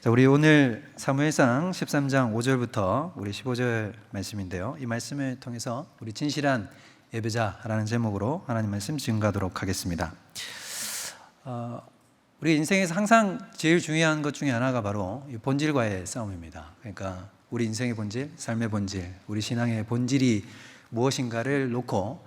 자, 우리 오늘 사무엘상 13장 5절부터 우리 15절 말씀인데요. 이 말씀을 통해서 우리 진실한 예배자라는 제목으로 하나님 말씀 증거하도록 하겠습니다. 우리 인생에서 항상 제일 중요한 것 중에 하나가 바로 이 본질과의 싸움입니다. 그러니까 우리 인생의 본질, 삶의 본질, 우리 신앙의 본질이 무엇인가를 놓고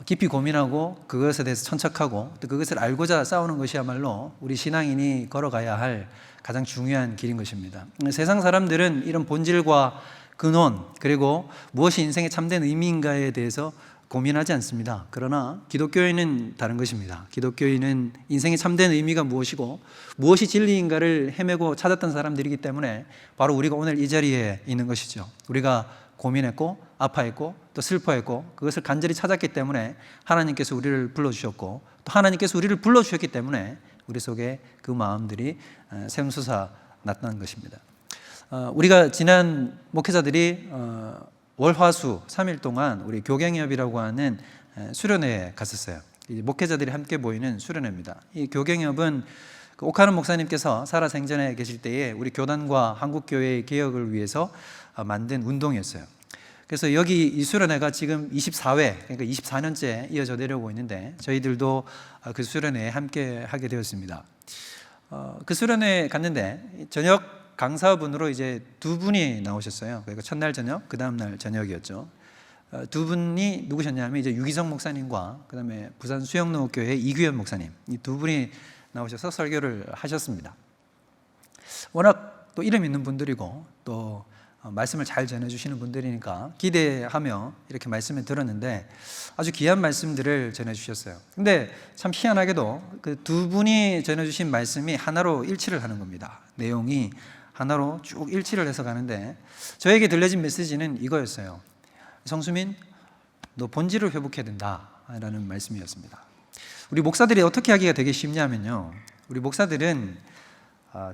깊이 고민하고 그것에 대해서 천착하고 또 그것을 알고자 싸우는 것이야말로 우리 신앙인이 걸어가야 할 가장 중요한 길인 것입니다. 세상 사람들은 이런 본질과 근원 그리고 무엇이 인생의 참된 의미인가에 대해서 고민하지 않습니다. 그러나 기독교인은 다른 것입니다. 기독교인은 인생의 참된 의미가 무엇이고 무엇이 진리인가를 헤매고 찾았던 사람들이기 때문에 바로 우리가 오늘 이 자리에 있는 것이죠. 우리가 고민했고 아파했고 또 슬퍼했고 그것을 간절히 찾았기 때문에 하나님께서 우리를 불러주셨고 또 하나님께서 우리를 불러주셨기 때문에 우리 속에 그 마음들이 샘솟아 났다는 것입니다. 우리가 지난 목회자들이 월화수 3일 동안 우리 교갱협이라고 하는 수련회에 갔었어요. 목회자들이 함께 모이는 수련회입니다. 이 교갱협은 오카는 목사님께서 살아생전에 계실 때에 우리 교단과 한국교회의 개혁을 위해서 만든 운동이었어요. 그래서 여기 이 수련회가 지금 24회, 그러니까 24년째 이어져 내려오고 있는데 저희들도 그 수련회에 함께 하게 되었습니다. 그 수련회에 갔는데 저녁 강사분으로 이제 두 분이 나오셨어요. 그러니까 첫날 저녁, 그 다음날 저녁이었죠. 두 분이 누구셨냐면 이제 유기성 목사님과 그 다음에 부산 수영농업교회 이규현 목사님, 이 두 분이 나오셔서 설교를 하셨습니다. 워낙 또 이름 있는 분들이고 또 말씀을 잘 전해주시는 분들이니까 기대하며 이렇게 말씀을 들었는데 아주 귀한 말씀들을 전해주셨어요. 근데 참 희한하게도 그 두 분이 전해주신 말씀이 하나로 일치를 하는 겁니다. 내용이 하나로 쭉 일치를 해서 가는데 저에게 들려진 메시지는 이거였어요. 성수민, 너 본질을 회복해야 된다라는 말씀이었습니다. 우리 목사들이 어떻게 하기가 되게 쉽냐면요, 우리 목사들은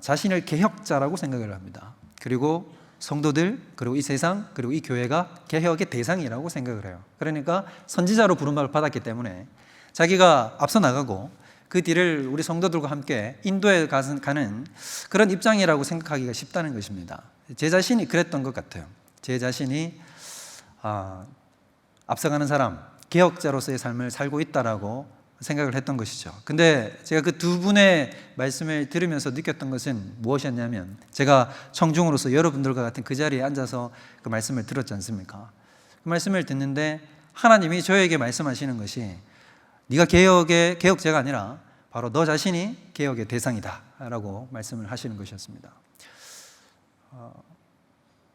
자신을 개혁자라고 생각을 합니다. 그리고 성도들, 그리고 이 세상, 그리고 이 교회가 개혁의 대상이라고 생각을 해요. 그러니까 선지자로 부름을 받았기 때문에 자기가 앞서 나가고 그 뒤를 우리 성도들과 함께 인도에 가는 그런 입장이라고 생각하기가 쉽다는 것입니다. 제 자신이 그랬던 것 같아요. 제 자신이 앞서가는 사람, 개혁자로서의 삶을 살고 있다라고 생각을 했던 것이죠. 근데 제가 그 두 분의 말씀을 들으면서 느꼈던 것은 무엇이었냐면, 제가 청중으로서 여러분들과 같은 그 자리에 앉아서 그 말씀을 들었지 않습니까? 그 말씀을 듣는데 하나님이 저에게 말씀하시는 것이 네가 개혁자가 아니라 바로 너 자신이 개혁의 대상이다 라고 말씀을 하시는 것이었습니다.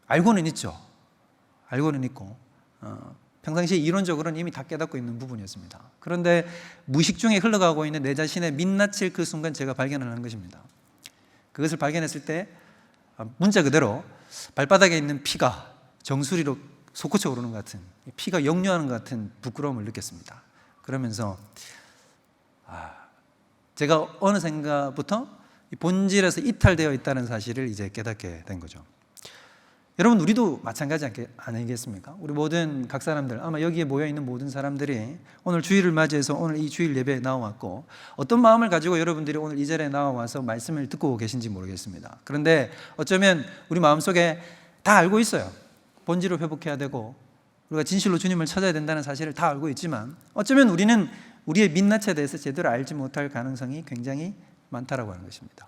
알고는 있죠. 알고는 있고 평상시에 이론적으로는 이미 다 깨닫고 있는 부분이었습니다. 그런데 무의식 중에 흘러가고 있는 내 자신의 민낯을 그 순간 제가 발견하는 것입니다. 그것을 발견했을 때 문자 그대로 발바닥에 있는 피가 정수리로 솟구쳐 오르는 것 같은, 피가 역류하는 것 같은 부끄러움을 느꼈습니다. 그러면서 제가 어느샌가부터 본질에서 이탈되어 있다는 사실을 이제 깨닫게 된 거죠. 여러분, 우리도 마찬가지 아니겠습니까? 우리 모든 각 사람들, 아마 여기에 모여있는 모든 사람들이 오늘 주일을 맞이해서 오늘 이 주일 예배에 나와왔고 어떤 마음을 가지고 여러분들이 오늘 이 자리에 나와와서 말씀을 듣고 계신지 모르겠습니다. 그런데 어쩌면 우리 마음속에 다 알고 있어요. 본질을 회복해야 되고 우리가 진실로 주님을 찾아야 된다는 사실을 다 알고 있지만 어쩌면 우리는 우리의 민낯에 대해서 제대로 알지 못할 가능성이 굉장히 많다라고 하는 것입니다.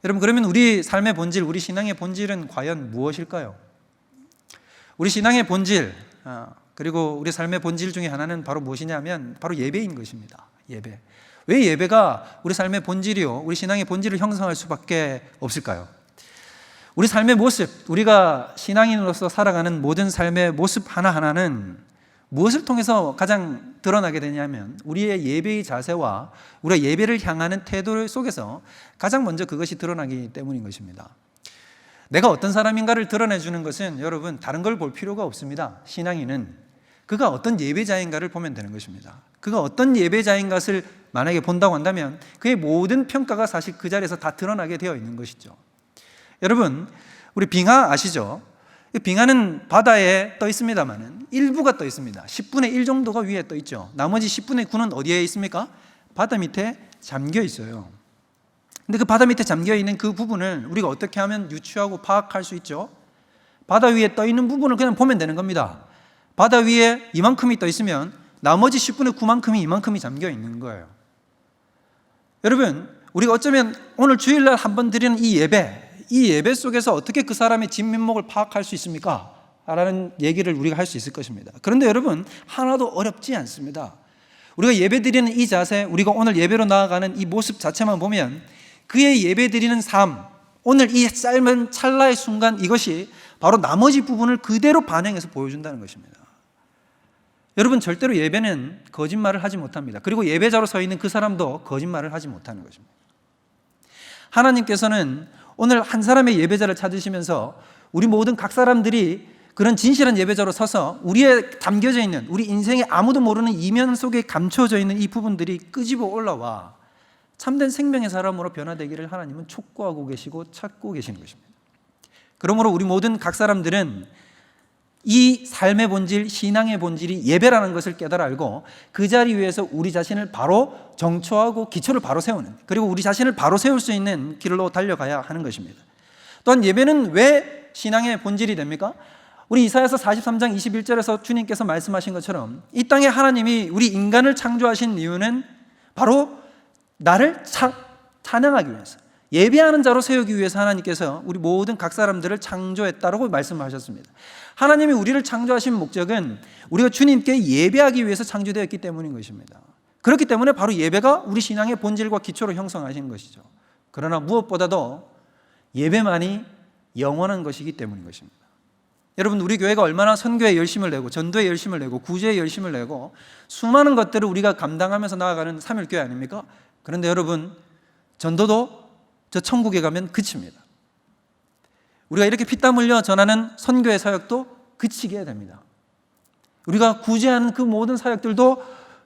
여러분, 그러면 우리 삶의 본질, 우리 신앙의 본질은 과연 무엇일까요? 우리 신앙의 본질, 그리고 우리 삶의 본질 중에 하나는 바로 무엇이냐면 바로 예배인 것입니다. 예배. 왜 예배가 우리 삶의 본질이요, 우리 신앙의 본질을 형성할 수밖에 없을까요? 우리 삶의 모습, 우리가 신앙인으로서 살아가는 모든 삶의 모습 하나하나는 무엇을 통해서 가장 드러나게 되냐면 우리의 예배의 자세와 우리가 예배를 향하는 태도 속에서 가장 먼저 그것이 드러나기 때문인 것입니다. 내가 어떤 사람인가를 드러내주는 것은 여러분 다른 걸 볼 필요가 없습니다. 신앙인은 그가 어떤 예배자인가를 보면 되는 것입니다. 그가 어떤 예배자인 것을 만약에 본다고 한다면 그의 모든 평가가 사실 그 자리에서 다 드러나게 되어 있는 것이죠. 여러분, 우리 빙하 아시죠? 빙하는 바다에 떠 있습니다만 일부가 떠 있습니다. 10분의 1 정도가 위에 떠 있죠. 나머지 10분의 9는 어디에 있습니까? 바다 밑에 잠겨 있어요. 근데 그 바다 밑에 잠겨 있는 그 부분을 우리가 어떻게 하면 유추하고 파악할 수 있죠? 바다 위에 떠 있는 부분을 그냥 보면 되는 겁니다. 바다 위에 이만큼이 떠 있으면 나머지 10분의 9만큼이 이만큼이 잠겨 있는 거예요. 여러분, 우리가 어쩌면 오늘 주일날 한번 드리는 이 예배 속에서 어떻게 그 사람의 진면목을 파악할 수 있습니까? 라는 얘기를 우리가 할 수 있을 것입니다. 그런데 여러분, 하나도 어렵지 않습니다. 우리가 예배 드리는 이 자세, 우리가 오늘 예배로 나아가는 이 모습 자체만 보면 그의 예배 드리는 삶, 오늘 이 짧은 찰나의 순간, 이것이 바로 나머지 부분을 그대로 반영해서 보여준다는 것입니다. 여러분, 절대로 예배는 거짓말을 하지 못합니다. 그리고 예배자로 서 있는 그 사람도 거짓말을 하지 못하는 것입니다. 하나님께서는 오늘 한 사람의 예배자를 찾으시면서 우리 모든 각 사람들이 그런 진실한 예배자로 서서 우리에 담겨져 있는, 우리 인생에 아무도 모르는 이면 속에 감춰져 있는 이 부분들이 끄집어 올라와 참된 생명의 사람으로 변화되기를 하나님은 촉구하고 계시고 찾고 계시는 것입니다. 그러므로 우리 모든 각 사람들은 이 삶의 본질, 신앙의 본질이 예배라는 것을 깨달아 알고 그 자리 위에서 우리 자신을 바로 정초하고 기초를 바로 세우는, 그리고 우리 자신을 바로 세울 수 있는 길로 달려가야 하는 것입니다. 또한 예배는 왜 신앙의 본질이 됩니까? 우리 이사야서 43장 21절에서 주님께서 말씀하신 것처럼 이 땅에 하나님이 우리 인간을 창조하신 이유는 바로 나를 찬양하기 위해서, 예배하는 자로 세우기 위해서 하나님께서 우리 모든 각 사람들을 창조했다라고 말씀하셨습니다. 하나님이 우리를 창조하신 목적은 우리가 주님께 예배하기 위해서 창조되었기 때문인 것입니다. 그렇기 때문에 바로 예배가 우리 신앙의 본질과 기초로 형성하신 것이죠. 그러나 무엇보다도 예배만이 영원한 것이기 때문인 것입니다. 여러분, 우리 교회가 얼마나 선교에 열심을 내고 전도에 열심을 내고 구제에 열심을 내고 수많은 것들을 우리가 감당하면서 나아가는 삼일교회 아닙니까? 그런데 여러분, 전도도 저 천국에 가면 그칩니다. 우리가 이렇게 피땀 흘려 전하는 선교의 사역도 그치게 됩니다. 우리가 구제하는 그 모든 사역들도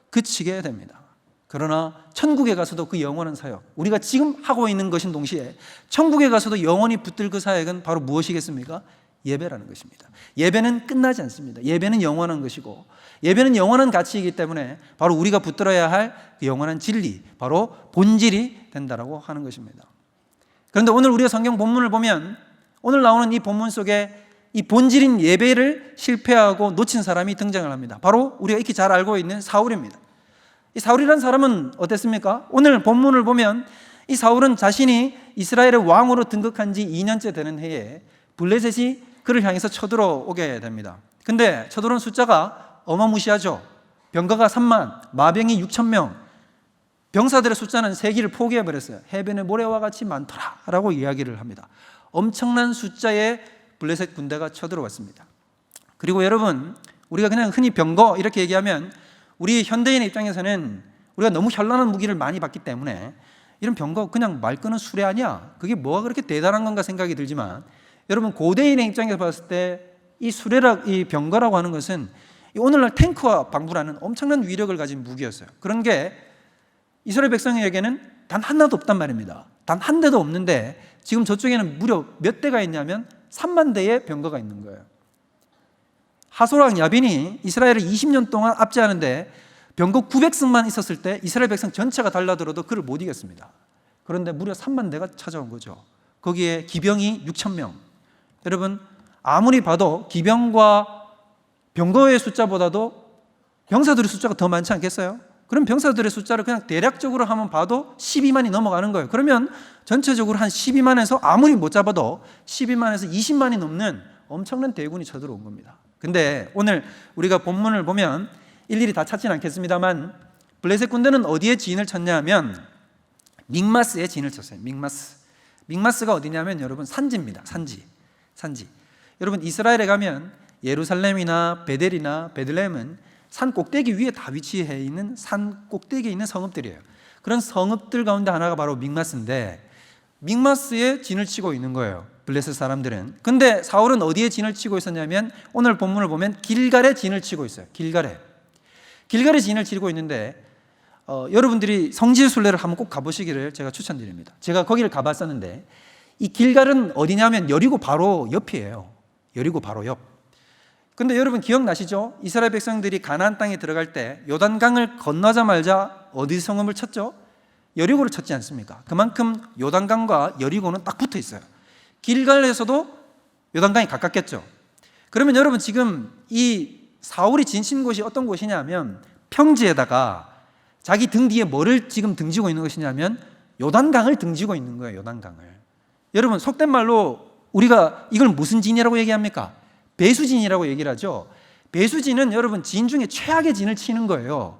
그치게 됩니다. 그러나 천국에 가서도 그 영원한 사역, 우리가 지금 하고 있는 것인 동시에 천국에 가서도 영원히 붙들 그 사역은 바로 무엇이겠습니까? 예배라는 것입니다. 예배는 끝나지 않습니다. 예배는 영원한 것이고 예배는 영원한 가치이기 때문에 바로 우리가 붙들어야 할 그 영원한 진리, 바로 본질이 된다라고 하는 것입니다. 그런데 오늘 우리가 성경 본문을 보면 오늘 나오는 이 본문 속에 이 본질인 예배를 실패하고 놓친 사람이 등장을 합니다. 바로 우리가 익히 잘 알고 있는 사울입니다. 이 사울이라는 사람은 어땠습니까? 오늘 본문을 보면 이 사울은 자신이 이스라엘의 왕으로 등극한 지 2년째 되는 해에 블레셋이 그를 향해서 쳐들어오게 됩니다. 근데 쳐들어온 숫자가 어마무시하죠. 병거가 3만, 마병이 6,000명, 병사들의 숫자는 세기를 포기해버렸어요. 해변의 모래와 같이 많더라라고 이야기를 합니다. 엄청난 숫자의 블레셋 군대가 쳐들어왔습니다. 그리고 여러분, 우리가 그냥 흔히 병거 이렇게 얘기하면 우리 현대인의 입장에서는 우리가 너무 현란한 무기를 많이 받기 때문에 이런 병거 그냥 말 끄는 수레 아니야? 그게 뭐가 그렇게 대단한 건가 생각이 들지만 여러분, 고대인의 입장에서 봤을 때 이 병거라고 하는 것은 오늘날 탱크와 방불하는 엄청난 위력을 가진 무기였어요. 그런 게 이스라엘 백성에게는 단 하나도 없단 말입니다. 단 한 대도 없는데 지금 저쪽에는 무려 몇 대가 있냐면 3만 대의 병거가 있는 거예요. 하솔왕 야빈이 이스라엘을 20년 동안 압제하는데 병거 900승만 있었을 때 이스라엘 백성 전체가 달라들어도 그를 못 이겼습니다. 그런데 무려 3만 대가 찾아온 거죠. 거기에 기병이 6,000명. 여러분, 아무리 봐도 기병과 병거의 숫자보다도 병사들의 숫자가 더 많지 않겠어요? 그럼 병사들의 숫자를 그냥 대략적으로 한번 봐도 12만이 넘어가는 거예요. 그러면 전체적으로 한 12만에서 아무리 못 잡아도 12만에서 20만이 넘는 엄청난 대군이 쳐들어온 겁니다. 근데 오늘 우리가 본문을 보면 일일이 다 찾지는 않겠습니다만 블레셋 군대는 어디에 진을 쳤냐 하면 믹마스에 진을 쳤어요. 믹마스가 어디냐면 여러분 산지입니다. 산지. 여러분, 이스라엘에 가면 예루살렘이나 베델이나 베들레헴은 산 꼭대기 위에 다 위치해 있는 산 꼭대기에 있는 성읍들이에요. 그런 성읍들 가운데 하나가 바로 믹마스인데 믹마스에 진을 치고 있는 거예요, 블레셋 사람들은. 근데 사울은 어디에 진을 치고 있었냐면 오늘 본문을 보면 길갈에 진을 치고 있어요. 길갈에 진을 치고 있는데 여러분들이 성지순례를 한번 꼭 가보시기를 제가 추천드립니다. 제가 거기를 가봤었는데 이 길갈은 어디냐면 여리고 바로 옆이에요. 여리고 바로 옆. 근데 여러분 기억나시죠? 이스라엘 백성들이 가나안 땅에 들어갈 때 요단강을 건너자마자 어디 성읍을 쳤죠? 여리고를 쳤지 않습니까? 그만큼 요단강과 여리고는 딱 붙어 있어요. 길갈에서도 요단강이 가깝겠죠. 그러면 여러분 지금 이 사울이 지친 곳이 어떤 곳이냐면 평지에다가 자기 등 뒤에 뭐를 지금 등지고 있는 것이냐면 요단강을 등지고 있는 거예요. 요단강을. 여러분 속된 말로 우리가 이걸 무슨 진이라고 얘기합니까? 배수진이라고 얘기를 하죠. 배수진은 여러분 진 중에 최악의 진을 치는 거예요.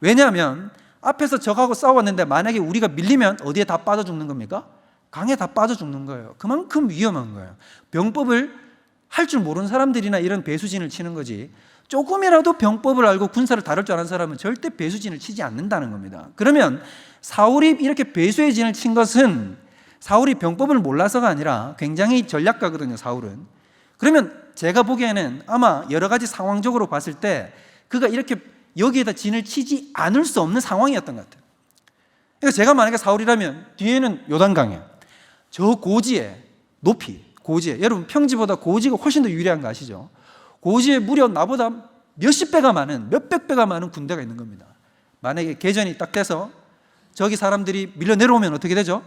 왜냐하면 앞에서 적하고 싸웠는데 만약에 우리가 밀리면 어디에 다 빠져 죽는 겁니까? 강에 다 빠져 죽는 거예요. 그만큼 위험한 거예요. 병법을 할 줄 모르는 사람들이나 이런 배수진을 치는 거지, 조금이라도 병법을 알고 군사를 다룰 줄 아는 사람은 절대 배수진을 치지 않는다는 겁니다. 그러면 사울이 이렇게 배수의 진을 친 것은 사울이 병법을 몰라서가 아니라 굉장히 전략가거든요. 사울은. 그러면 제가 보기에는 아마 여러 가지 상황적으로 봤을 때 그가 이렇게 여기에다 진을 치지 않을 수 없는 상황이었던 것 같아요. 그러니까 제가 만약에 사울이라면 뒤에는 요단강이에요. 저 고지에 높이, 고지에, 여러분 평지보다 고지가 훨씬 더 유리한 거 아시죠? 고지에 무려 나보다 몇십 배가 많은, 몇백 배가 많은 군대가 있는 겁니다. 만약에 개전이 딱 돼서 저기 사람들이 밀려 내려오면 어떻게 되죠?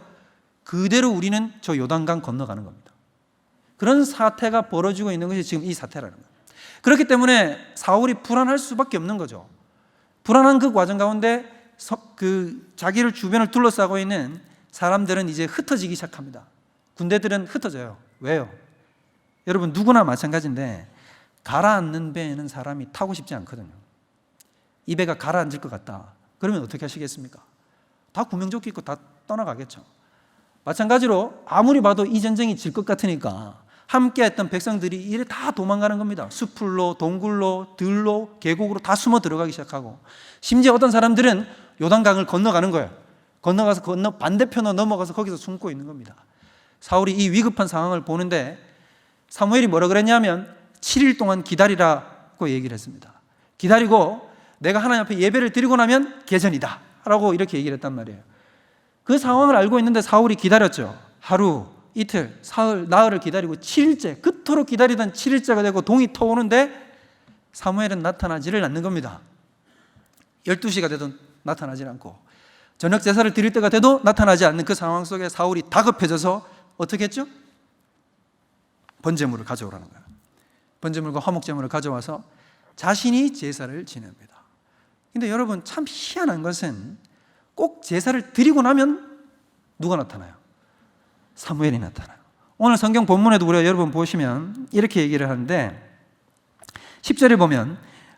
그대로 우리는 저 요단강 건너가는 겁니다. 그런 사태가 벌어지고 있는 것이 지금 이 사태라는 거예요. 그렇기 때문에 사울이 불안할 수밖에 없는 거죠. 불안한 그 과정 가운데 자기를 주변을 둘러싸고 있는 사람들은 이제 흩어지기 시작합니다. 군대들은 흩어져요. 왜요? 여러분 누구나 마찬가지인데 가라앉는 배에는 사람이 타고 싶지 않거든요. 이 배가 가라앉을 것 같다. 그러면 어떻게 하시겠습니까? 다 구명조끼 입고 다 떠나가겠죠. 마찬가지로 아무리 봐도 이 전쟁이 질 것 같으니까 함께했던 백성들이 이래 다 도망가는 겁니다. 숲풀로, 동굴로, 들로, 계곡으로 다 숨어 들어가기 시작하고, 심지어 어떤 사람들은 요단강을 건너가는 거예요. 건너가서 반대편으로 넘어가서 거기서 숨고 있는 겁니다. 사울이 이 위급한 상황을 보는데 사무엘이 뭐라 그랬냐면 7일 동안 기다리라고 얘기를 했습니다. 기다리고 내가 하나님 앞에 예배를 드리고 나면 개전이다 라고 이렇게 얘기를 했단 말이에요. 그 상황을 알고 있는데 사울이 기다렸죠. 하루, 이틀, 사흘, 나흘을 기다리고 7일째, 그토록 기다리던 7일째가 되고 동이 터오는데 사무엘은 나타나지를 않는 겁니다. 12시가 돼도 나타나지 않고 저녁 제사를 드릴 때가 돼도 나타나지 않는 그 상황 속에 사울이 다급해져서 어떻게 했죠? 번제물을 가져오라는 거예요. 번제물과 화목제물을 가져와서 자신이 제사를 지냅니다. 근데 여러분 참 희한한 것은 꼭 제사를 드리고 나면 누가 나타나요? 사무엘이 나타나요. 오늘 성경 본문에도 우리가 여러분 보시면 이렇게 얘기를 하는데 10절에 보면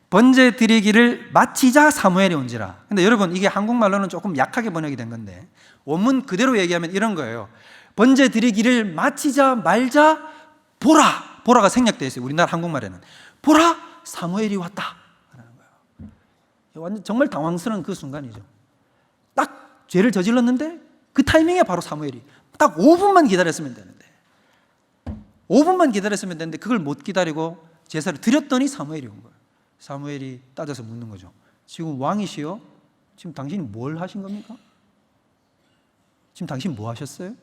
번제 드리기를 마치자 사무엘이 온지라. 근데 여러분 이게 한국말로는 조금 약하게 번역이 된 건데 원문 그대로 얘기하면 이런 거예요. 번제 드리기를 마치자 말자 보라. 보라가 생략되어 있어요. 우리나라 한국말에는. 보라 사무엘이 왔다. 완전 정말 당황스러운 그 순간이죠. 딱 죄를 저질렀는데 그 타이밍에 바로 사무엘이 딱 5분만 기다렸으면 되는데 5분만 기다렸으면 되는데 그걸 못 기다리고 제사를 드렸더니 사무엘이 온 거예요. 사무엘이 따져서 묻는 거죠. 지금 왕이시여, 지금 당신이 뭘 하신 겁니까? 지금 당신 뭐 하셨어요?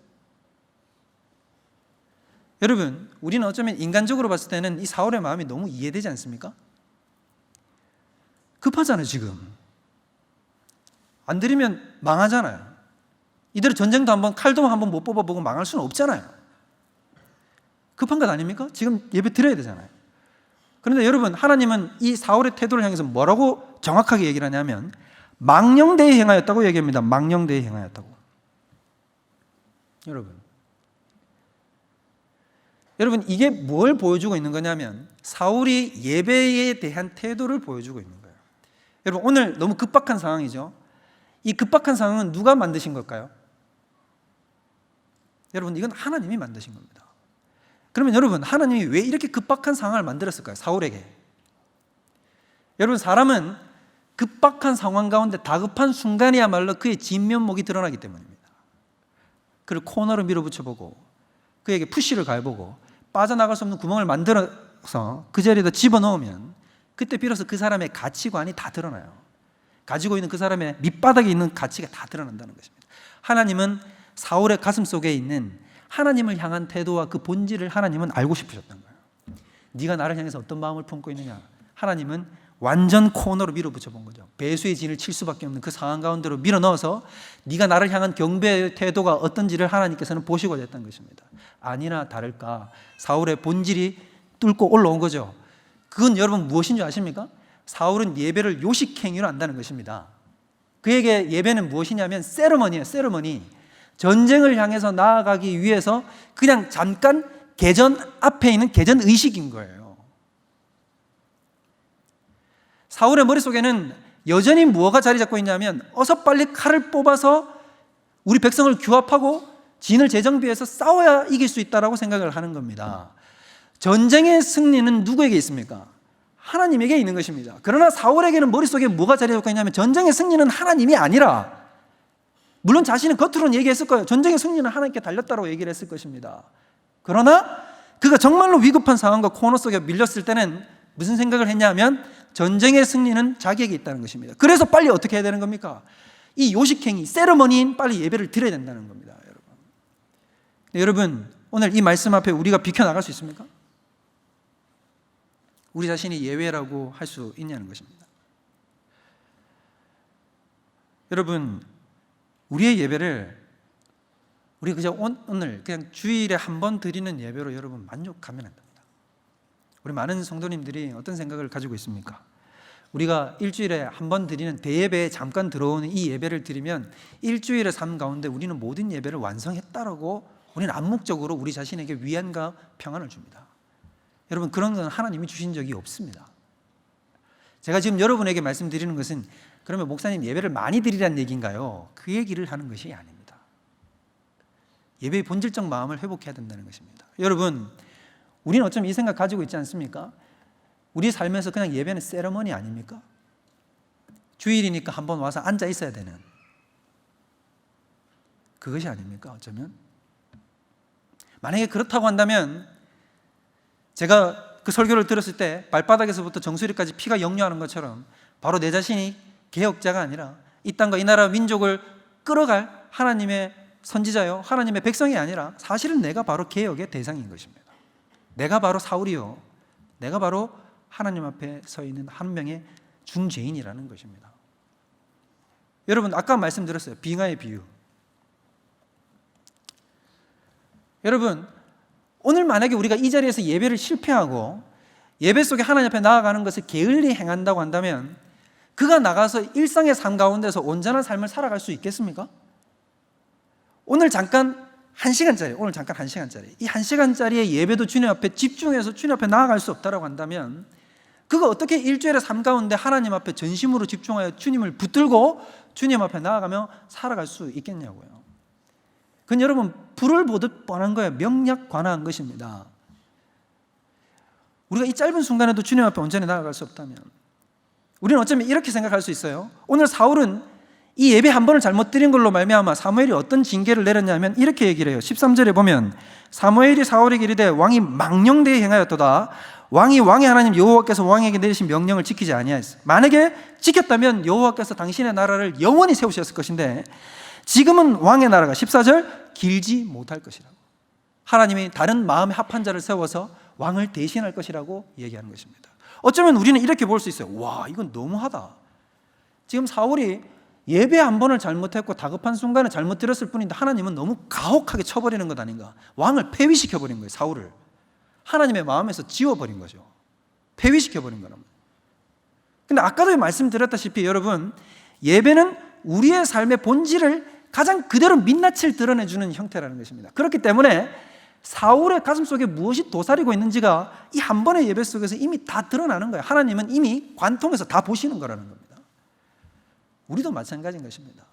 여러분 우리는 어쩌면 인간적으로 봤을 때는 이 사울의 마음이 너무 이해되지 않습니까? 급하잖아요. 지금 안 드리면 망하잖아요. 이대로 전쟁도 한번 칼도 한번 못 뽑아보고 망할 수는 없잖아요. 급한 것 아닙니까? 지금 예배 드려야 되잖아요. 그런데 여러분 하나님은 이 사울의 태도를 향해서 뭐라고 정확하게 얘기를 하냐면 망령되이 행하였다고 얘기합니다. 망령되이 행하였다고. 여러분 이게 뭘 보여주고 있는 거냐면 사울이 예배에 대한 태도를 보여주고 있는 거예요. 여러분 오늘 너무 급박한 상황이죠. 이 급박한 상황은 누가 만드신 걸까요? 여러분 이건 하나님이 만드신 겁니다. 그러면 여러분 하나님이 왜 이렇게 급박한 상황을 만들었을까요? 사울에게. 여러분 사람은 급박한 상황 가운데 다급한 순간이야말로 그의 진면목이 드러나기 때문입니다. 그를 코너로 밀어붙여보고 그에게 푸시를 가해보고 빠져나갈 수 없는 구멍을 만들어서 그 자리에다 집어넣으면 그때 비로소 그 사람의 가치관이 다 드러나요. 가지고 있는 그 사람의 밑바닥에 있는 가치가 다 드러난다는 것입니다. 하나님은 사울의 가슴 속에 있는 하나님을 향한 태도와 그 본질을 하나님은 알고 싶으셨던 거예요. 네가 나를 향해서 어떤 마음을 품고 있느냐. 하나님은 완전 코너로 밀어붙여 본 거죠. 배수의 진을 칠 수밖에 없는 그 상황 가운데로 밀어넣어서 네가 나를 향한 경배의 태도가 어떤지를 하나님께서는 보시고자 했던 것입니다. 아니나 다를까 사울의 본질이 뚫고 올라온 거죠. 그건 여러분 무엇인 줄 아십니까? 사울은 예배를 요식행위로 한다는 것입니다. 그에게 예배는 무엇이냐면 세레머니예요. 세레머니. 전쟁을 향해서 나아가기 위해서 그냥 잠깐 개전 앞에 있는 개전 의식인 거예요. 사울의 머릿속에는 여전히 무엇가 자리 잡고 있냐면 어서 빨리 칼을 뽑아서 우리 백성을 규합하고 진을 재정비해서 싸워야 이길 수 있다라고 생각을 하는 겁니다. 전쟁의 승리는 누구에게 있습니까? 하나님에게 있는 것입니다. 그러나 사울에게는 머릿속에 뭐가 자리 잡고 있냐면 전쟁의 승리는 하나님이 아니라, 물론 자신은 겉으로는 얘기했을 거예요. 전쟁의 승리는 하나님께 달렸다고 얘기를 했을 것입니다. 그러나 그가 정말로 위급한 상황과 코너 속에 밀렸을 때는 무슨 생각을 했냐면 전쟁의 승리는 자기에게 있다는 것입니다. 그래서 빨리 어떻게 해야 되는 겁니까? 이 요식행위, 세레머니인 빨리 예배를 드려야 된다는 겁니다. 여러분, 오늘 이 말씀 앞에 우리가 비켜나갈 수 있습니까? 우리 자신이 예외라고 할 수 있냐는 것입니다. 여러분, 우리의 예배를 우리 그저 오늘 그냥 주일에 한 번 드리는 예배로 여러분 만족하면 안 됩니다. 우리 많은 성도님들이 어떤 생각을 가지고 있습니까? 우리가 일주일에 한 번 드리는 대예배에 잠깐 들어오는 이 예배를 드리면 일주일의 삶 가운데 우리는 모든 예배를 완성했다라고 우리는 암묵적으로 우리 자신에게 위안과 평안을 줍니다. 여러분, 그런 건 하나님이 주신 적이 없습니다. 제가 지금 여러분에게 말씀드리는 것은 그러면 목사님 예배를 많이 드리라는 얘기인가요? 그 얘기를 하는 것이 아닙니다. 예배의 본질적 마음을 회복해야 된다는 것입니다. 여러분, 우리는 어쩜 이 생각 가지고 있지 않습니까? 우리 삶에서 그냥 예배는 세레머니 아닙니까? 주일이니까 한번 와서 앉아 있어야 되는 그것이 아닙니까? 어쩌면 만약에 그렇다고 한다면 제가 그 설교를 들었을 때 발바닥에서부터 정수리까지 피가 역류하는 것처럼 바로 내 자신이 개혁자가 아니라 이 땅과 이 나라 민족을 끌어갈 하나님의 선지자요, 하나님의 백성이 아니라 사실은 내가 바로 개혁의 대상인 것입니다. 내가 바로 사울이요, 내가 바로 하나님 앞에 서 있는 한 명의 중죄인이라는 것입니다. 여러분, 아까 말씀드렸어요. 빙하의 비유. 여러분, 오늘 만약에 우리가 이 자리에서 예배를 실패하고 예배 속에 하나님 앞에 나아가는 것을 게을리 행한다고 한다면 그가 나가서 일상의 삶 가운데서 온전한 삶을 살아갈 수 있겠습니까? 오늘 잠깐 1시간짜리 이 1시간짜리의 예배도 주님 앞에 집중해서 주님 앞에 나아갈 수 없다고 한다면 그가 어떻게 일주일의 삶 가운데 하나님 앞에 전심으로 집중하여 주님을 붙들고 주님 앞에 나아가며 살아갈 수 있겠냐고요. 그건 여러분 불을 보듯 뻔한 거예요. 명약관화한 것입니다. 우리가 이 짧은 순간에도 주님 앞에 온전히 나아갈 수 없다면 우리는 어쩌면 이렇게 생각할 수 있어요. 오늘 사울은 이 예배 한 번을 잘못 드린 걸로 말미암아 사무엘이 어떤 징계를 내렸냐면 이렇게 얘기를 해요. 13절에 보면 사무엘이 사울에게 이르되 왕이 망령되이 행하였도다. 왕이 왕의 하나님 여호와께서 왕에게 내리신 명령을 지키지 아니하였어. 만약에 지켰다면 여호와께서 당신의 나라를 영원히 세우셨을 것인데 지금은 왕의 나라가 14절 길지 못할 것이라고. 하나님이 다른 마음에 합한 자를 세워서 왕을 대신할 것이라고 얘기하는 것입니다. 어쩌면 우리는 이렇게 볼 수 있어요. 와, 이건 너무하다. 지금 사울이 예배 한 번을 잘못했고 다급한 순간에 잘못 드렸을 뿐인데 하나님은 너무 가혹하게 쳐버리는 것 아닌가. 왕을 폐위시켜버린 거예요. 사울을 하나님의 마음에서 지워버린 거죠. 폐위시켜버린 거랍니다. 근데 아까도 말씀드렸다시피 여러분, 예배는 우리의 삶의 본질을 가장 그대로 민낯을 드러내주는 형태라는 것입니다. 그렇기 때문에 사울의 가슴 속에 무엇이 도사리고 있는지가 이 한 번의 예배 속에서 이미 다 드러나는 거예요. 하나님은 이미 관통해서 다 보시는 거라는 겁니다. 우리도 마찬가지인 것입니다.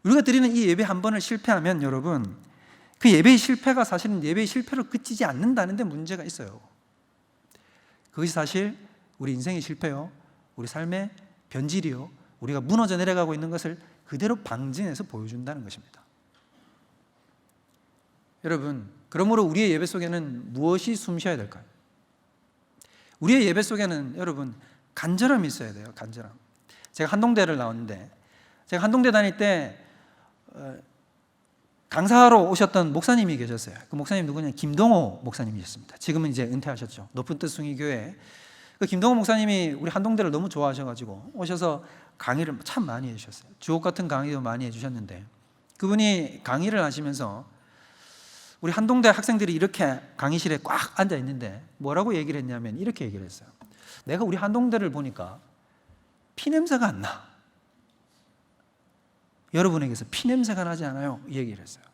우리가 드리는 이 예배 한 번을 실패하면 여러분, 그 예배의 실패가 사실은 예배의 실패로 그치지 않는다는 데 문제가 있어요. 그것이 사실 우리 인생의 실패요, 우리 삶의 변질이요, 우리가 무너져 내려가고 있는 것을 그대로 방진해서 보여준다는 것입니다. 여러분, 그러므로 우리의 예배 속에는 무엇이 숨쉬어야 될까요? 우리의 예배 속에는 여러분 간절함이 있어야 돼요. 간절함. 제가 한동대를 나왔는데 제가 한동대 다닐 때 강사로 오셨던 목사님이 계셨어요. 그 목사님 누구냐? 김동호 목사님이셨습니다. 지금은 이제 은퇴하셨죠. 높은 뜻 숭의교회. 그 김동호 목사님이 우리 한동대를 너무 좋아하셔가지고 오셔서 강의를 참 많이 해주셨어요. 주옥 같은 강의도 많이 해주셨는데, 그분이 강의를 하시면서 우리 한동대 학생들이 이렇게 강의실에 꽉 앉아 있는데 뭐라고 얘기를 했냐면 이렇게 얘기를 했어요. 내가 우리 한동대를 보니까 피냄새가 안 나. 여러분에게서 피냄새가 나지 않아요? 이 얘기를 했어요.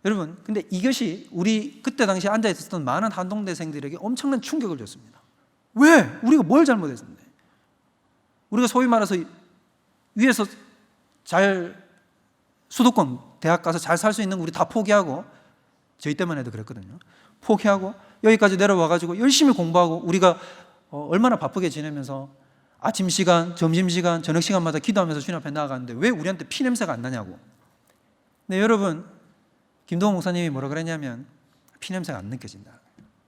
여러분, 근데 이것이 우리 그때 당시에 앉아 있었던 많은 한동대생들에게 엄청난 충격을 줬습니다. 왜? 우리가 뭘 잘못했는데? 우리가 소위 말해서 위에서 잘 수도권 대학 가서 잘 살 수 있는 거 우리 다 포기하고, 저희 때만 해도 그랬거든요. 포기하고 여기까지 내려와가지고 열심히 공부하고 우리가 얼마나 바쁘게 지내면서 아침 시간, 점심 시간, 저녁 시간마다 기도하면서 주님 앞에 나아가는데 왜 우리한테 피냄새가 안 나냐고. 근데 여러분, 김동호 목사님이 뭐라 그랬냐면 피냄새가 안 느껴진다.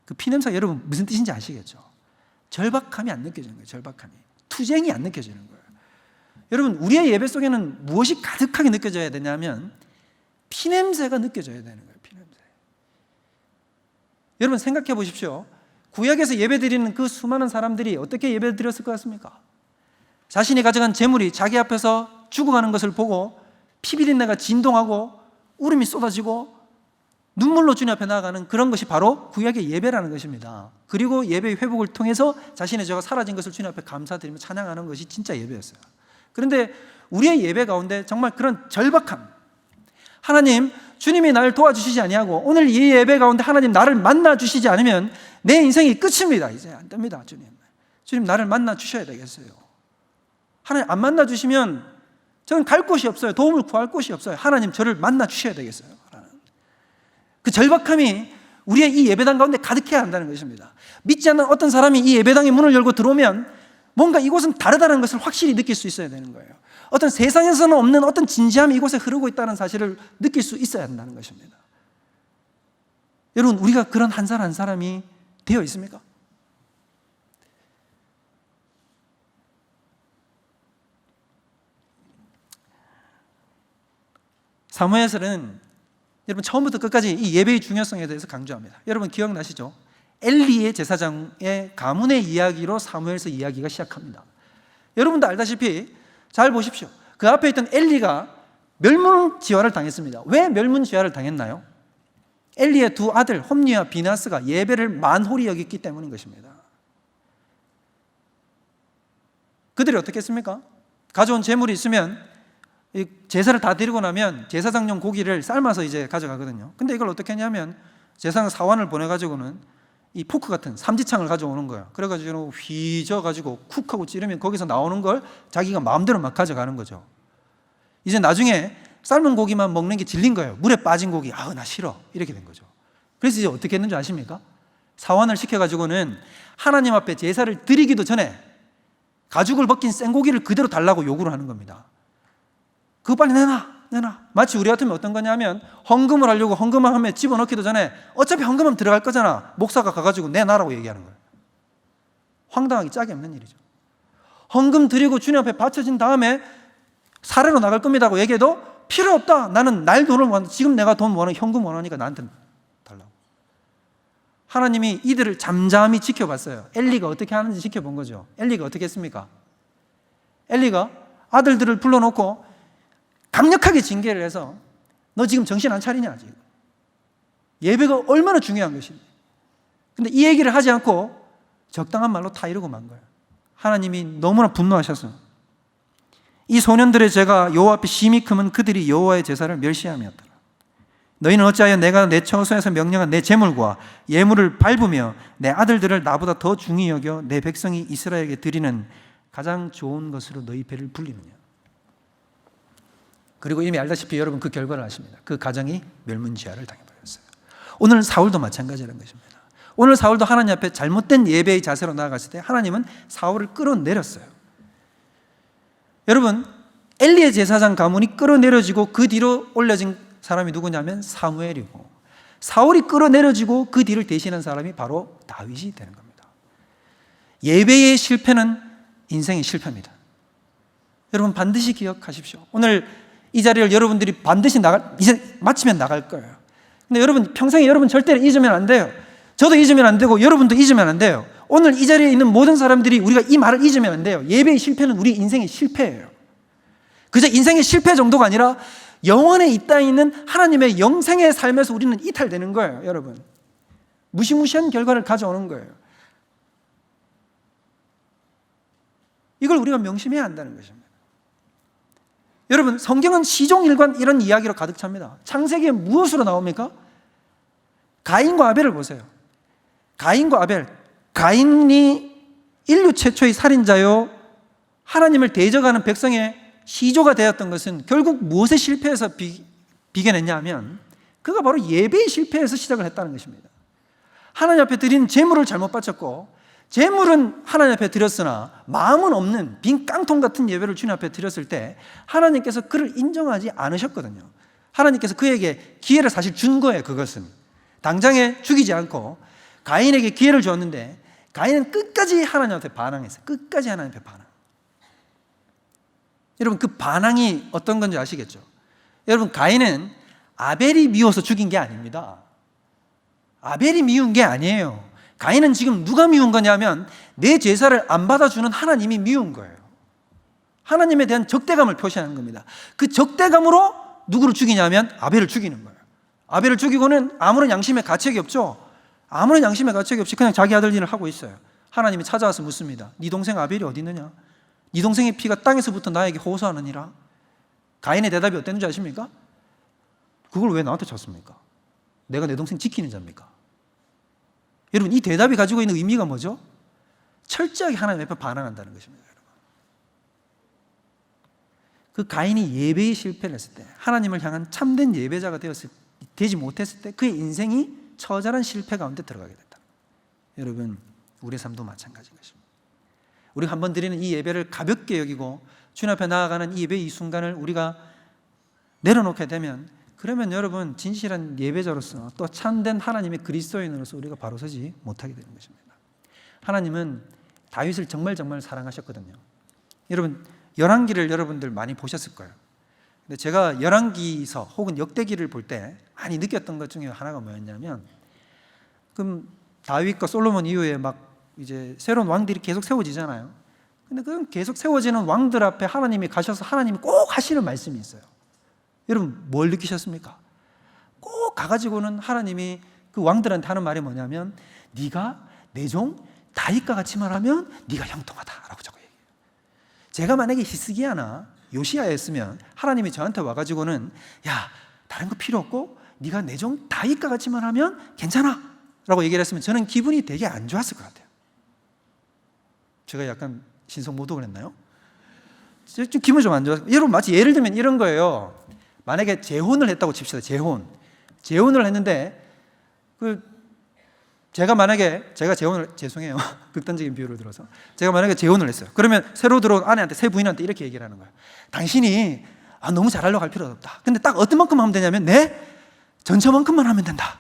그 피냄새가 여러분 무슨 뜻인지 아시겠죠? 절박함이 안 느껴지는 거예요. 절박함이. 투쟁이 안 느껴지는 거예요. 여러분, 우리의 예배 속에는 무엇이 가득하게 느껴져야 되냐면 피냄새가 느껴져야 되는 거예요. 피냄새. 여러분 생각해 보십시오. 구약에서 예배드리는 그 수많은 사람들이 어떻게 예배를 드렸을 것 같습니까? 자신이 가져간 재물이 자기 앞에서 죽어가는 것을 보고 피비린내가 진동하고 울음이 쏟아지고 눈물로 주님 앞에 나아가는 그런 것이 바로 구약의 예배라는 것입니다. 그리고 예배의 회복을 통해서 자신의 죄가 사라진 것을 주님 앞에 감사드리며 찬양하는 것이 진짜 예배였어요. 그런데 우리의 예배 가운데 정말 그런 절박함, 하나님, 주님이 나를 도와주시지 아니하고 오늘 이 예배 가운데 하나님 나를 만나 주시지 않으면 내 인생이 끝입니다. 이제 안 됩니다. 주님 나를 만나 주셔야 되겠어요. 하나님 안 만나 주시면 저는 갈 곳이 없어요. 도움을 구할 곳이 없어요. 하나님 저를 만나 주셔야 되겠어요. 그 절박함이 우리의 이 예배당 가운데 가득해야 한다는 것입니다. 믿지 않는 어떤 사람이 이 예배당의 문을 열고 들어오면 뭔가 이곳은 다르다는 것을 확실히 느낄 수 있어야 되는 거예요. 어떤 세상에서는 없는 어떤 진지함이 이곳에 흐르고 있다는 사실을 느낄 수 있어야 한다는 것입니다. 여러분, 우리가 그런 한 사람 한 사람이 되어 있습니까? 사무엘서는 여러분 처음부터 끝까지 이 예배의 중요성에 대해서 강조합니다. 여러분 기억나시죠? 엘리의 제사장의 가문의 이야기로 사무엘서 이야기가 시작합니다. 여러분도 알다시피 잘 보십시오. 그 앞에 있던 엘리가 멸문지화를 당했습니다. 왜 멸문지화를 당했나요? 엘리의 두 아들 홈리와 비나스가 예배를 만홀히 여겼기 때문인 것입니다. 그들이 어떻게 했습니까? 가져온 재물이 있으면 제사를 다 드리고 나면 제사장용 고기를 삶아서 이제 가져가거든요. 근데 이걸 어떻게 했냐면 제사장 사환을 보내가지고는 이 포크 같은 삼지창을 가져오는 거예요. 그래가지고 휘저어가지고 쿡 하고 찌르면 거기서 나오는 걸 자기가 마음대로 막 가져가는 거죠. 이제 나중에 삶은 고기만 먹는 게 질린 거예요. 물에 빠진 고기, 나 싫어, 이렇게 된 거죠. 그래서 이제 어떻게 했는지 아십니까? 사환을 시켜가지고는 하나님 앞에 제사를 드리기도 전에 가죽을 벗긴 생고기를 그대로 달라고 요구를 하는 겁니다. 그거 빨리 내놔. 마치 우리 같으면 어떤 거냐면 헌금을 하려고 헌금을 하면 집어넣기도 전에 어차피 헌금은 들어갈 거잖아. 목사가 가가지고 내놔라고 얘기하는 거예요. 황당하기 짝이 없는 일이죠. 헌금 드리고 주님 앞에 바쳐진 다음에 사례로 나갈 겁니다고 얘기해도 필요 없다. 나는 날 돈을 원한다. 지금 내가 돈 원하는 현금 원하니까 나한테 달라고. 하나님이 이들을 잠잠히 지켜봤어요. 엘리가 어떻게 하는지 지켜본 거죠. 엘리가 어떻게 했습니까? 엘리가 아들들을 불러놓고 강력하게 징계를 해서 너 지금 정신 안 차리냐 지금. 예배가 얼마나 중요한 것인지. 근데 이 얘기를 하지 않고 적당한 말로 다 이러고 만 거예요. 하나님이 너무나 분노하셔서 이 소년들의 죄가 여호와 앞에 심히 크면 그들이 여호와의 제사를 멸시함이었더라. 너희는 어찌하여 내가 내 처소에서 명령한 내 제물과 예물을 밟으며 내 아들들을 나보다 더 중히 여겨 내 백성이 이스라엘에게 드리는 가장 좋은 것으로 너희 배를 불리느냐. 그리고 이미 알다시피 여러분 그 결과를 아십니다. 그 가정이 멸문지화를 당해버렸어요. 오늘 사울도 마찬가지라는 것입니다. 오늘 사울도 하나님 앞에 잘못된 예배의 자세로 나아갔을 때 하나님은 사울을 끌어내렸어요. 여러분, 엘리의 제사장 가문이 끌어내려지고 그 뒤로 올려진 사람이 누구냐면 사무엘이고, 사울이 끌어내려지고 그 뒤를 대신한 사람이 바로 다윗이 되는 겁니다. 예배의 실패는 인생의 실패입니다. 여러분 반드시 기억하십시오. 오늘 이 자리를 여러분들이 반드시 이제 마치면 나갈 거예요. 근데 여러분 평생에 여러분 절대로 잊으면 안 돼요. 저도 잊으면 안 되고 여러분도 잊으면 안 돼요. 오늘 이 자리에 있는 모든 사람들이 우리가 이 말을 잊으면 안 돼요. 예배의 실패는 우리 인생의 실패예요. 그저 인생의 실패 정도가 아니라 영원에 이 땅에 있는 하나님의 영생의 삶에서 우리는 이탈되는 거예요, 여러분. 무시무시한 결과를 가져오는 거예요. 이걸 우리가 명심해야 한다는 것입니다. 여러분, 성경은 시종일관 이런 이야기로 가득 찹니다. 창세기에 무엇으로 나옵니까? 가인과 아벨을 보세요. 가인과 아벨. 가인이 인류 최초의 살인자요, 하나님을 대적하는 백성의 시조가 되었던 것은 결국 무엇에 실패해서 비겨냈냐 하면 그가 바로 예배의 실패에서 시작을 했다는 것입니다. 하나님 앞에 드린 제물을 잘못 바쳤고, 제물은 하나님 앞에 드렸으나 마음은 없는 빈 깡통 같은 예배를 주님 앞에 드렸을 때 하나님께서 그를 인정하지 않으셨거든요. 하나님께서 그에게 기회를 사실 준 거예요. 그것은 당장에 죽이지 않고 가인에게 기회를 줬는데 가인은 끝까지 하나님 앞에 반항했어요. 끝까지 하나님 앞에 반항. 여러분, 그 반항이 어떤 건지 아시겠죠? 여러분, 가인은 아벨이 미워서 죽인 게 아닙니다. 아벨이 미운 게 아니에요. 가인은 지금 누가 미운 거냐면 내 제사를 안 받아주는 하나님이 미운 거예요. 하나님에 대한 적대감을 표시하는 겁니다. 그 적대감으로 누구를 죽이냐면 아벨을 죽이는 거예요. 아벨을 죽이고는 아무런 양심의 가책이 없죠. 아무런 양심의 가책이 없이 그냥 자기 아들 일을 하고 있어요. 하나님이 찾아와서 묻습니다. 네 동생 아벨이 어디 있느냐? 네 동생의 피가 땅에서부터 나에게 호소하느니라. 가인의 대답이 어땠는지 아십니까? 그걸 왜 나한테 쳤습니까? 내가 내 동생 지키는 자입니까? 여러분, 이 대답이 가지고 있는 의미가 뭐죠? 철저하게 하나님 앞에 반항한다는 것입니다. 여러분. 그 가인이 예배에 실패를 했을 때, 하나님을 향한 참된 예배자가 되지 못했을 때 그의 인생이 처절한 실패 가운데 들어가게 됐다. 여러분, 우리의 삶도 마찬가지인 것입니다. 우리가 한번 드리는 이 예배를 가볍게 여기고 주님 앞에 나아가는 이 예배의 이 순간을 우리가 내려놓게 되면, 그러면 여러분, 진실한 예배자로서 또 참된 하나님의 그리스도인으로서 우리가 바로 서지 못하게 되는 것입니다. 하나님은 다윗을 정말 사랑하셨거든요. 여러분, 열왕기를 여러분들 많이 보셨을 거예요. 근데 제가 열왕기서 혹은 역대기를 볼 때 많이 느꼈던 것 중에 하나가 뭐였냐면, 그럼 다윗과 솔로몬 이후에 막 이제 새로운 왕들이 계속 세워지잖아요. 근데 그 계속 세워지는 왕들 앞에 하나님이 가셔서 하나님이 꼭 하시는 말씀이 있어요. 여러분, 뭘 느끼셨습니까? 꼭 가가지고는 하나님이 그 왕들한테 하는 말이 뭐냐면, 네가 내 종 다윗과 같이 말하면 네가 형통하다라고 자꾸 얘기해요. 제가 만약에 히스기야나 요시야였으면 하나님이 저한테 와가지고는, 야, 다른 거 필요 없고 네가 내 종 다윗과 같이 말하면 괜찮아 라고 얘기를 했으면 저는 기분이 되게 안 좋았을 것 같아요. 제가 약간 신성모독을 했나요? 좀 기분이 좀 안 좋았어요. 여러분, 마치 예를 들면 이런 거예요. 만약에 재혼을 했다고 칩시다. 재혼을 했는데 제가 재혼을, 죄송해요, 극단적인 비유를 들어서, 제가 만약에 재혼을 했어요. 그러면 새로 들어온 아내한테, 새 부인한테 이렇게 얘기를 하는 거예요. 당신이 너무 잘하려고 할 필요가 없다. 근데 딱 어떤 만큼 하면 되냐면 내 전처만큼만 하면 된다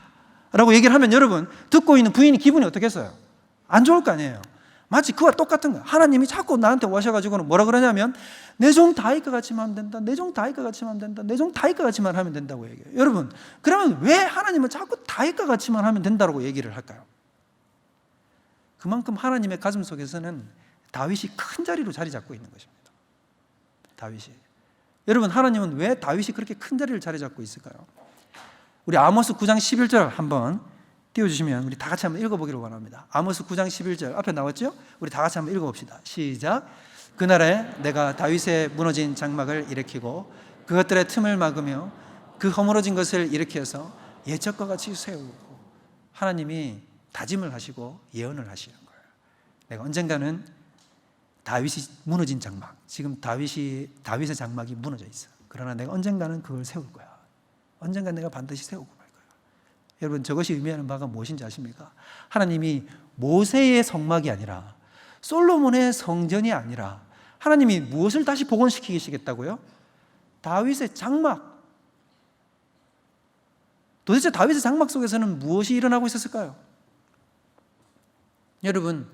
라고 얘기를 하면, 여러분, 듣고 있는 부인이 기분이 어떻겠어요? 안 좋을 거 아니에요. 마치 그와 똑같은 거예요. 하나님이 자꾸 나한테 오셔가지고는 뭐라 그러냐면, 내 종 다윗과 같이만 하면 된다, 내 종 다윗과 같이만 하면 된다, 내 종 다윗과 같이만 하면 된다고 얘기해요. 여러분, 그러면 왜 하나님은 자꾸 다윗과 같이만 하면 된다고 얘기를 할까요? 그만큼 하나님의 가슴 속에서는 다윗이 큰 자리로 자리 잡고 있는 것입니다. 다윗이. 여러분, 하나님은 왜 다윗이 그렇게 큰 자리를 자리 잡고 있을까요? 우리 아모스 9장 11절 한번 띄워주시면 우리 다 같이 한번 읽어보기를 원합니다. 아모스 9장 11절 앞에 나왔죠? 우리 다 같이 한번 읽어봅시다. 시작. 그날에 내가 다윗의 무너진 장막을 일으키고 그것들의 틈을 막으며 그 허물어진 것을 일으켜서 예적과 같이 세우고, 하나님이 다짐을 하시고 예언을 하시는 거예요. 내가 언젠가는 다윗이 무너진 장막, 지금 다윗의 장막이 무너져 있어. 그러나 내가 언젠가는 그걸 세울 거야. 언젠가 내가 반드시 세우고 말 거야. 여러분, 저것이 의미하는 바가 무엇인지 아십니까? 하나님이 모세의 성막이 아니라, 솔로몬의 성전이 아니라 하나님이 무엇을 다시 복원시키시겠다고요? 다윗의 장막. 도대체 다윗의 장막 속에서는 무엇이 일어나고 있었을까요? 여러분,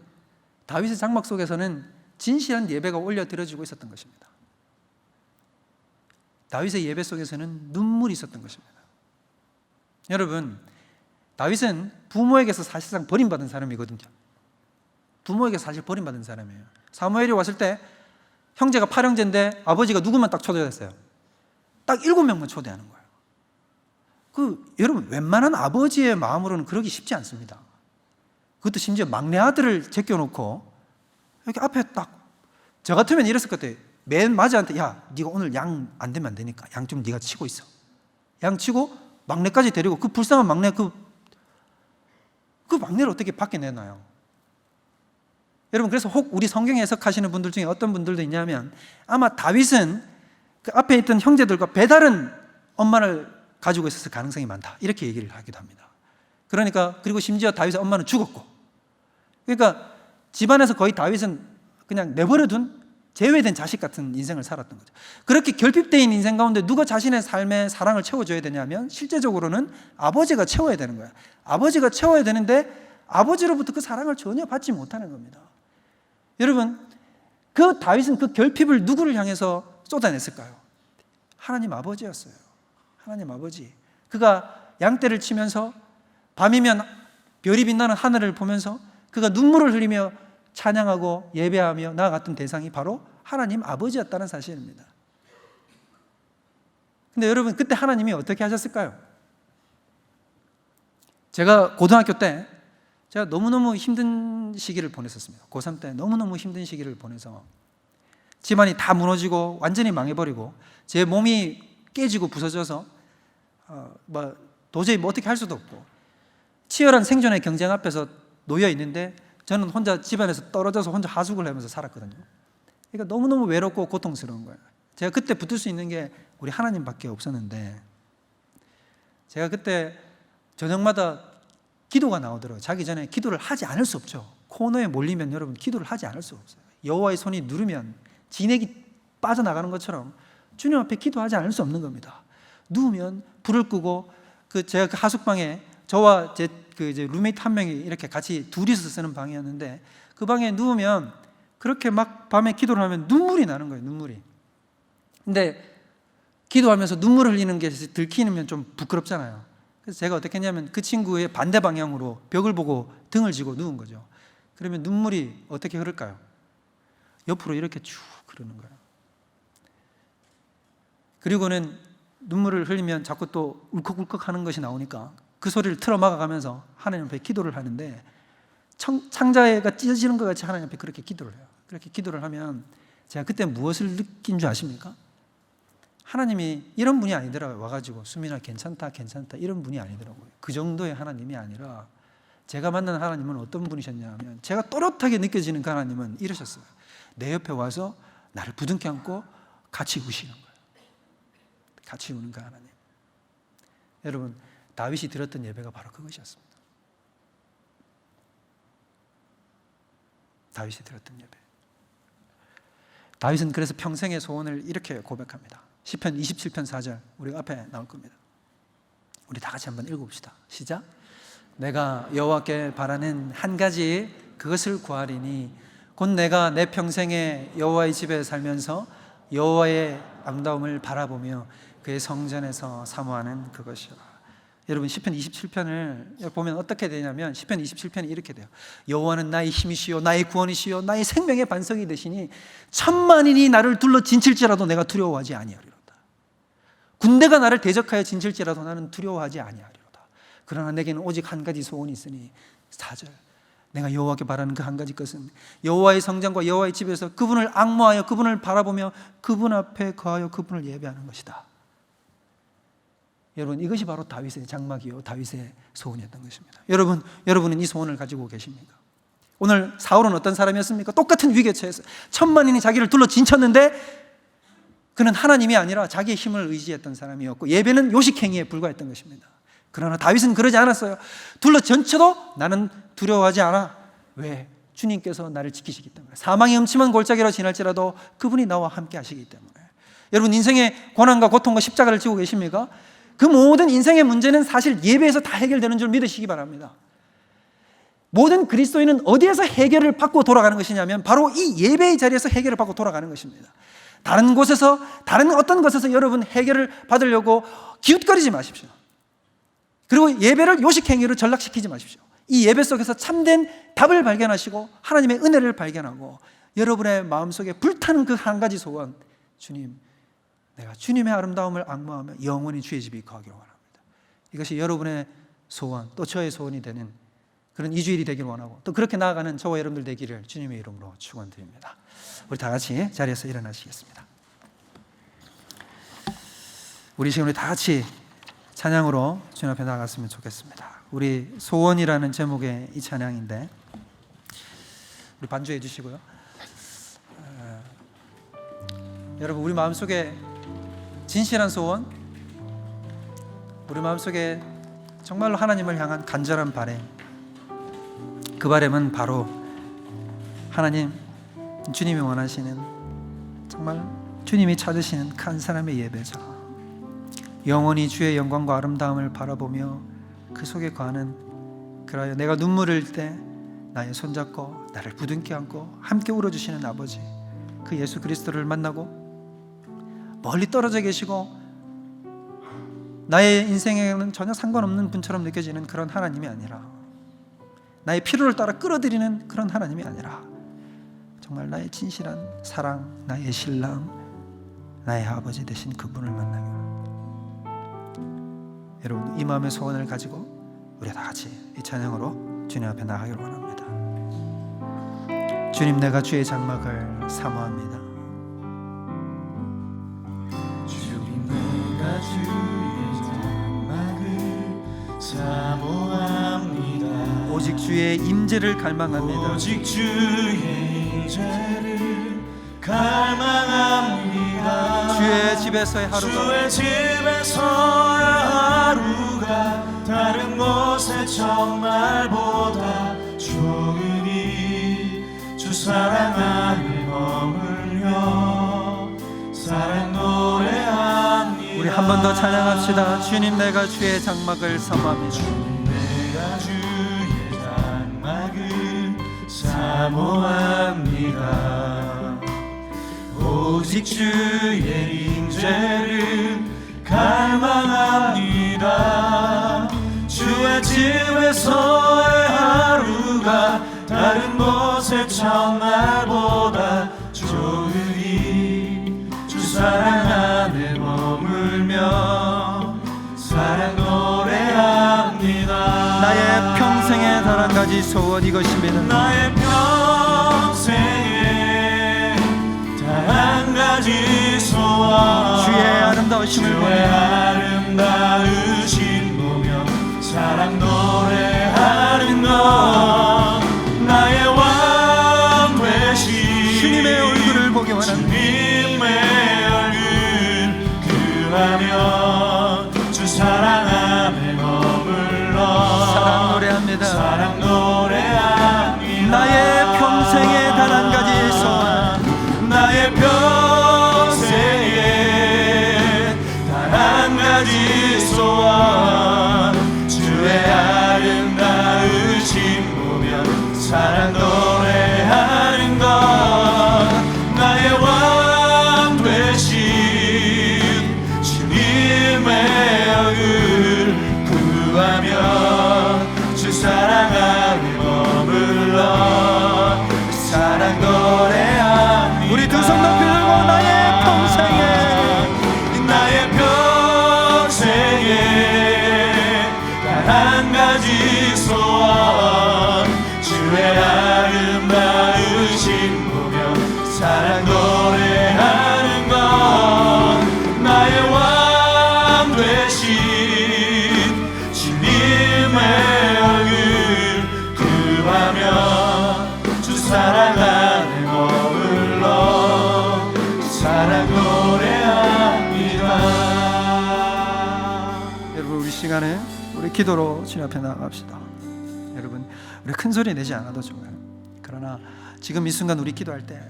다윗의 장막 속에서는 진실한 예배가 올려드려지고 있었던 것입니다. 다윗의 예배 속에서는 눈물이 있었던 것입니다. 여러분, 다윗은 부모에게서 사실상 버림받은 사람이거든요. 부모에게 사실 버림받은 사람이에요. 사무엘이 왔을 때 형제가 8형제인데 아버지가 누구만 딱 초대했어요? 딱 7명만 초대하는 거예요. 여러분, 웬만한 아버지의 마음으로는 그러기 쉽지 않습니다. 그것도 심지어 막내 아들을 제껴놓고 이렇게 앞에 딱, 저 같으면 이랬을 것 같아요. 맨 맞이한테, 야, 네가 오늘 양 안 되면 안 되니까 양 좀 네가 치고 있어. 양 치고 막내까지 데리고 그 불쌍한 막내, 그 막내를 어떻게 밖에 내놔요? 여러분, 그래서 혹 우리 성경 해석하시는 분들 중에 어떤 분들도 있냐면, 아마 다윗은 그 앞에 있던 형제들과 배다른 엄마를 가지고 있었을 가능성이 많다, 이렇게 얘기를 하기도 합니다. 그러니까, 그리고 심지어 다윗의 엄마는 죽었고, 그러니까 집안에서 거의 다윗은 그냥 내버려둔 제외된 자식 같은 인생을 살았던 거죠. 그렇게 결핍된 인생 가운데 누가 자신의 삶의 사랑을 채워줘야 되냐면, 실제적으로는 아버지가 채워야 되는 거야. 아버지가 채워야 되는데 아버지로부터 그 사랑을 전혀 받지 못하는 겁니다. 여러분, 그 다윗은 그 결핍을 누구를 향해서 쏟아냈을까요? 하나님 아버지였어요. 하나님 아버지. 그가 양떼를 치면서 밤이면 별이 빛나는 하늘을 보면서 그가 눈물을 흘리며 찬양하고 예배하며 나아갔던 대상이 바로 하나님 아버지였다는 사실입니다. 근데 여러분, 그때 하나님이 어떻게 하셨을까요? 제가 고등학교 때 제가 너무너무 힘든 시기를 보냈었습니다. 고3 때 너무너무 힘든 시기를 보내서 집안이 다 무너지고 완전히 망해버리고 제 몸이 깨지고 부서져서 도저히 어떻게 할 수도 없고 치열한 생존의 경쟁 앞에서 놓여 있는데, 저는 혼자 집안에서 떨어져서 혼자 하숙을 하면서 살았거든요. 그러니까 너무너무 외롭고 고통스러운 거예요. 제가 그때 붙을 수 있는 게 우리 하나님밖에 없었는데, 제가 그때 저녁마다 기도가 나오더라고요. 자기 전에 기도를 하지 않을 수 없죠. 코너에 몰리면 여러분 기도를 하지 않을 수 없어요. 여호와의 손이 누르면 진액이 빠져나가는 것처럼 주님 앞에 기도하지 않을 수 없는 겁니다. 누우면 불을 끄고 제가 그 하숙방에 저와 제 이제 룸메이트 한 명이 이렇게 같이 둘이서 쓰는 방이었는데, 그 방에 누우면 그렇게 막 밤에 기도를 하면 눈물이 나는 거예요. 눈물이. 근데 기도하면서 눈물을 흘리는 게 들키면 좀 부끄럽잖아요. 그래서 제가 어떻게 했냐면 그 친구의 반대 방향으로 벽을 보고 등을 지고 누운 거죠. 그러면 눈물이 어떻게 흐를까요? 옆으로 이렇게 쭉 흐르는 거예요. 그리고는 눈물을 흘리면 자꾸 또 울컥울컥 하는 것이 나오니까 그 소리를 틀어 막아가면서 하나님 앞에 기도를 하는데, 창자가 찢어지는 것 같이 하나님 앞에 그렇게 기도를 해요. 그렇게 기도를 하면 제가 그때 무엇을 느낀 줄 아십니까? 하나님이 이런 분이 아니더라고요. 와가지고 수민아 괜찮다 이런 분이 아니더라고요. 그 정도의 하나님이 아니라, 제가 만난 하나님은 어떤 분이셨냐면, 제가 또렷하게 느껴지는 그 하나님은 이러셨어요. 내 옆에 와서 나를 부둥켜 안고 같이 우시는 거예요. 같이 우는 그 하나님. 여러분, 다윗이 드렸던 예배가 바로 그것이었습니다. 다윗이 드렸던 예배. 다윗은 그래서 평생의 소원을 이렇게 고백합니다. 시편 27편 4절, 우리 앞에 나올 겁니다. 우리 다 같이 한번 읽어봅시다. 시작. 내가 여호와께 바라는 한 가지 그것을 구하리니 곧 내가 내 평생에 여호와의 집에 살면서 여호와의 아름다움을 바라보며 그의 성전에서 사모하는 그것이라. 여러분, 시편 27편을 보면 어떻게 되냐면, 시편 27편이 이렇게 돼요. 여호와는 나의 힘이시요 나의 구원이시요 나의 생명의 반석이 되시니 천만인이 나를 둘러 진칠지라도 내가 두려워하지 아니하리로다. 군대가 나를 대적하여 진칠지라도 나는 두려워하지 아니하리로다. 그러나 내게는 오직 한 가지 소원이 있으니 4절, 내가 여호와께 바라는 그 한 가지 것은 여호와의 성전과 여호와의 집에서 그분을 앙모하여 그분을 바라보며 그분 앞에 거하여 그분을 예배하는 것이다. 여러분, 이것이 바로 다윗의 장막이요 다윗의 소원이었던 것입니다. 여러분은 이 소원을 가지고 계십니까? 오늘 사울은 어떤 사람이었습니까? 똑같은 위기에 처했어요. 천만인이 자기를 둘러 진쳤는데 그는 하나님이 아니라 자기의 힘을 의지했던 사람이었고, 예배는 요식행위에 불과했던 것입니다. 그러나 다윗은 그러지 않았어요. 둘러 전쳐도 나는 두려워하지 않아. 왜? 주님께서 나를 지키시기 때문에. 사망의 음침한 골짜기로 지날지라도 그분이 나와 함께 하시기 때문에. 여러분, 인생의 고난과 고통과 십자가를 지고 계십니까? 그 모든 인생의 문제는 사실 예배에서 다 해결되는 줄 믿으시기 바랍니다. 모든 그리스도인은 어디에서 해결을 받고 돌아가는 것이냐면 바로 이 예배의 자리에서 해결을 받고 돌아가는 것입니다. 다른 곳에서, 다른 어떤 것에서 여러분 해결을 받으려고 기웃거리지 마십시오. 그리고 예배를 요식행위로 전락시키지 마십시오. 이 예배 속에서 참된 답을 발견하시고 하나님의 은혜를 발견하고 여러분의 마음속에 불타는 그 한 가지 소원, 주님, 내가 주님의 아름다움을 앙모하며 영원히 주의 집에 거하기를 원합니다. 이것이 여러분의 소원, 또 저의 소원이 되는 그런 이주일이 되기를 원하고, 또 그렇게 나아가는 저와 여러분들 되기를 주님의 이름으로 축원드립니다. 우리 다 같이 자리에서 일어나시겠습니다. 우리 지금 다 같이 찬양으로 주님 앞에 나갔으면 좋겠습니다. 우리 소원이라는 제목의 이 찬양인데, 우리 반주해 주시고요. 여러분, 우리 마음속에 진실한 소원, 우리 마음속에 정말로 하나님을 향한 간절한 바람, 그 바람은 바로 하나님, 주님이 원하시는, 정말 주님이 찾으시는 한 사람의 예배자, 영원히 주의 영광과 아름다움을 바라보며 그 속에 거하는, 그러하여 내가 눈물을 흘릴 때 나의 손잡고 나를 부둥켜 안고 함께 울어주시는 아버지, 그 예수 그리스도를 만나고, 멀리 떨어져 계시고 나의 인생에는 전혀 상관없는 분처럼 느껴지는 그런 하나님이 아니라, 나의 필요를 따라 끌어들이는 그런 하나님이 아니라, 정말 나의 진실한 사랑, 나의 신랑, 나의 아버지 되신 그분을 만나기를, 여러분, 이 마음의 소원을 가지고 우리 다 같이 이 찬양으로 주님 앞에 나가기를 원합니다. 주님, 내가 주의 장막을 사모합니다. 주님, 내가 주의 장막을 사모합니다. 오직 주의 임재를 갈망합니다. 오직 주의 임재를 갈망합니다. 주의 집에서의 하루가, 주의 집에서의 하루가 다른 곳의 정말보다 좋으니, 주 사랑 안에 머물며 사랑 노래합니다. 우리 한 번 더 찬양합시다. 주님, 내가 주의 장막을 사모합니다. 주님, 내가 주의 장막을 사모합니다. 오직 주의 임재를 갈망합니다. 주의 집에서의 하루가 다른 곳의 정말보다 좋으니, 주 사랑 안에 머물며 사랑 노래합니다. 나의 평생에 단 한 가지 소원 이것입니다. 나의 평생에 단 한 가지 소원, 주의 아름다우심을 주의 보며 아름다우심 보며 사랑 노래하는 것, 나의 왕 되신 주님의 얼굴을 보기 원합니다. 주님의 얼굴 구하며 주 사랑 안에 머물러 사랑 노래합니다. 사랑 노래합니다. 나의 평생에 단 한 가지 소원, 나의 평생에 단 한 가지 소원, 주의 아름다우심 보며 사랑 노래하는 것, 나의 왕 되신 주님의 얼굴 구하며 주 사랑 안에 머물러 사랑 노래합니다. 우리 두 손 높이 들고 나의 평생에 단 한 가지 소원, 주의 아름다우심 보며 사랑 노래하는 것, 나의 왕 되신 주님의 얼굴 구하며 주 사랑 안에 머물러 사랑 노래합니다. 여러분, 우리 시간에 우리 기도로 주님 앞에 나아갑시다. 여러분, 우리 큰 소리 내지 않아도 좋아요. 그러나 지금 이 순간 우리 기도할 때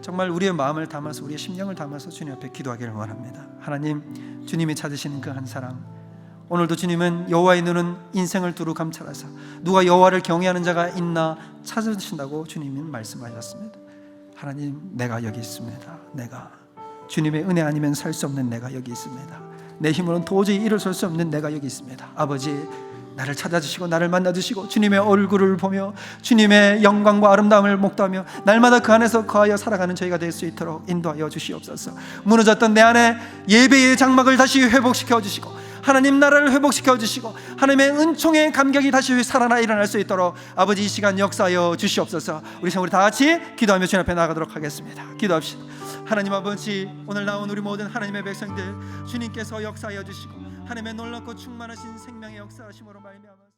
정말 우리의 마음을 담아서, 우리의 심령을 담아서 주님 앞에 기도하기를 원합니다. 하나님, 주님이 찾으시는 그 한 사람, 오늘도 주님은 여호와의 눈은 인생을 두루 감찰하사 누가 여호와를 경외하는 자가 있나 찾으신다고 주님이 말씀하셨습니다. 하나님, 내가 여기 있습니다. 내가 주님의 은혜 아니면 살 수 없는 내가 여기 있습니다. 내 힘으로는 도저히 일어설 수 없는 내가 여기 있습니다. 아버지, 나를 찾아주시고 나를 만나주시고 주님의 얼굴을 보며 주님의 영광과 아름다움을 목도하며 날마다 그 안에서 거하여 살아가는 저희가 될 수 있도록 인도하여 주시옵소서. 무너졌던 내 안에 예배의 장막을 다시 회복시켜 주시고 하나님 나라를 회복시켜 주시고 하나님의 은총의 감격이 다시 살아나 일어날 수 있도록 아버지 이 시간 역사하여 주시옵소서. 우리 다 같이 기도하며 주님 앞에 나가도록 하겠습니다. 기도합시다. 하나님 아버지, 오늘 나온 우리 모든 하나님의 백성들 주님께서 역사하여 주시고 하나님의 놀랍고 충만하신 생명의 역사하심으로 말미암아